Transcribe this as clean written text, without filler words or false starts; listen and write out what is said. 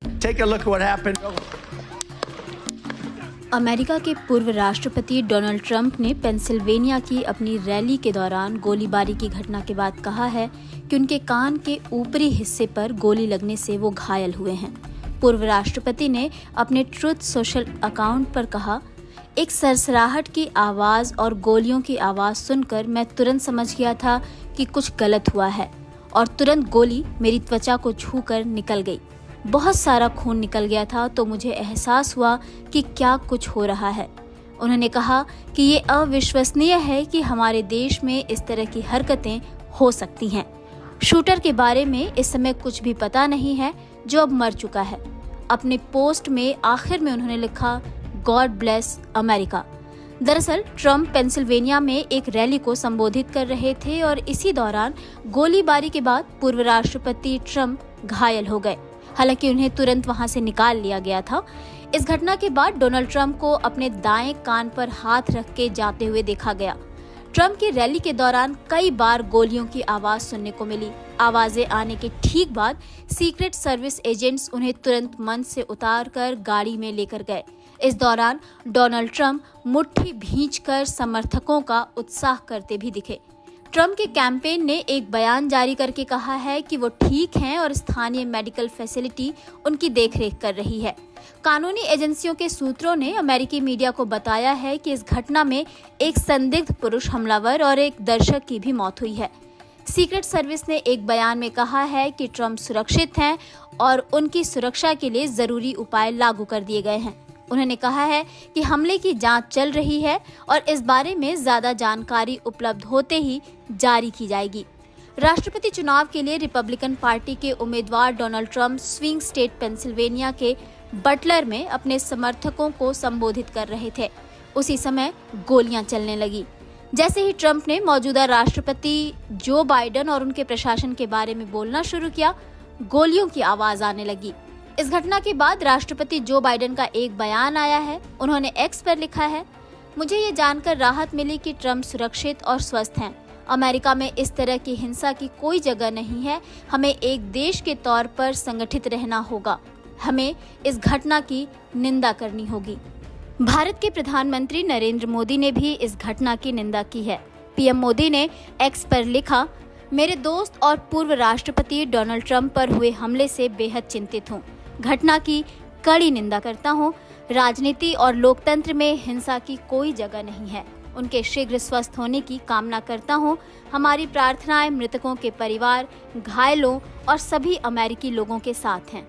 Take a look at what happened. America के पूर्व राष्ट्रपति डोनाल्ड ट्रंप ने पेंसिल्वेनिया की अपनी रैली के दौरान गोलीबारी की घटना के बाद कहा है कि उनके कान के ऊपरी हिस्से पर गोली लगने से वो घायल हुए हैं। पूर्व राष्ट्रपति ने अपने ट्रुथ सोशल अकाउंट पर कहा, एक सरसराहट की आवाज और गोलियों की आवाज सुनकर मैं तुरंत समझ गया था कि कुछ गलत हुआ है और तुरंत गोली मेरी त्वचा को छूकर निकल गई। बहुत सारा खून निकल गया था तो मुझे एहसास हुआ कि क्या कुछ हो रहा है। उन्होंने कहा कि ये अविश्वसनीय है कि हमारे देश में इस तरह की हरकतें हो सकती हैं। शूटर के बारे में इस समय कुछ भी पता नहीं है, जो अब मर चुका है। अपने पोस्ट में आखिर में उन्होंने लिखा, गॉड ब्लेस अमेरिका। दरअसल ट्रंप पेंसिल्वेनिया में एक रैली को संबोधित कर रहे थे और इसी दौरान गोलीबारी के बाद पूर्व राष्ट्रपति ट्रंप घायल हो गए। हालांकि उन्हें तुरंत वहां से निकाल लिया गया था। इस घटना के बाद डोनाल्ड ट्रंप को अपने दाएं कान पर हाथ रख के जाते हुए देखा गया। ट्रंप की रैली के दौरान कई बार गोलियों की आवाज सुनने को मिली। आवाजें आने के ठीक बाद सीक्रेट सर्विस एजेंट्स उन्हें तुरंत मंच से उतारकर गाड़ी में लेकर गए। इस दौरान डोनाल्ड ट्रंप मुट्ठी भींचकर समर्थकों का उत्साह करते भी दिखे। ट्रंप के कैंपेन ने एक बयान जारी करके कहा है कि वो ठीक हैं और स्थानीय मेडिकल फैसिलिटी उनकी देखरेख कर रही है। कानूनी एजेंसियों के सूत्रों ने अमेरिकी मीडिया को बताया है कि इस घटना में एक संदिग्ध पुरुष हमलावर और एक दर्शक की भी मौत हुई है। सीक्रेट सर्विस ने एक बयान में कहा है कि ट्रंप सुरक्षित हैं और उनकी सुरक्षा के लिए जरूरी उपाय लागू कर दिए गए हैं। उन्होंने कहा है कि हमले की जांच चल रही है और इस बारे में ज्यादा जानकारी उपलब्ध होते ही जारी की जाएगी। राष्ट्रपति चुनाव के लिए रिपब्लिकन पार्टी के उम्मीदवार Donald Trump swing state Pennsylvania के बटलर में अपने समर्थकों को संबोधित कर रहे थे। उसी समय गोलियां चलने लगी। जैसे ही ट्रंप ने मौजूदा राष्ट्रपति जो बाइडेन और उनके प्रशासन के बारे में बोलना शुरू किया, गोलियों की आवाज आने लगी। इस घटना के बाद राष्ट्रपति जो बाइडेन का एक बयान आया है। उन्होंने एक्स पर लिखा है, मुझे ये जानकर राहत मिली कि ट्रंप सुरक्षित और स्वस्थ हैं। अमेरिका में इस तरह की हिंसा की कोई जगह नहीं है। हमें एक देश के तौर पर संगठित रहना होगा। हमें इस घटना की निंदा करनी होगी। भारत के प्रधानमंत्री नरेंद्र मोदी ने भी इस घटना की निंदा की है। पीएम मोदी ने एक्स पर लिखा, मेरे दोस्त और पूर्व राष्ट्रपति डोनाल्ड ट्रंप पर हुए हमले से बेहद चिंतित हूँ। घटना की कड़ी निंदा करता हूँ। राजनीति और लोकतंत्र में हिंसा की कोई जगह नहीं है। उनके शीघ्र स्वस्थ होने की कामना करता हूँ। हमारी प्रार्थनाएं मृतकों के परिवार, घायलों और सभी अमेरिकी लोगों के साथ हैं।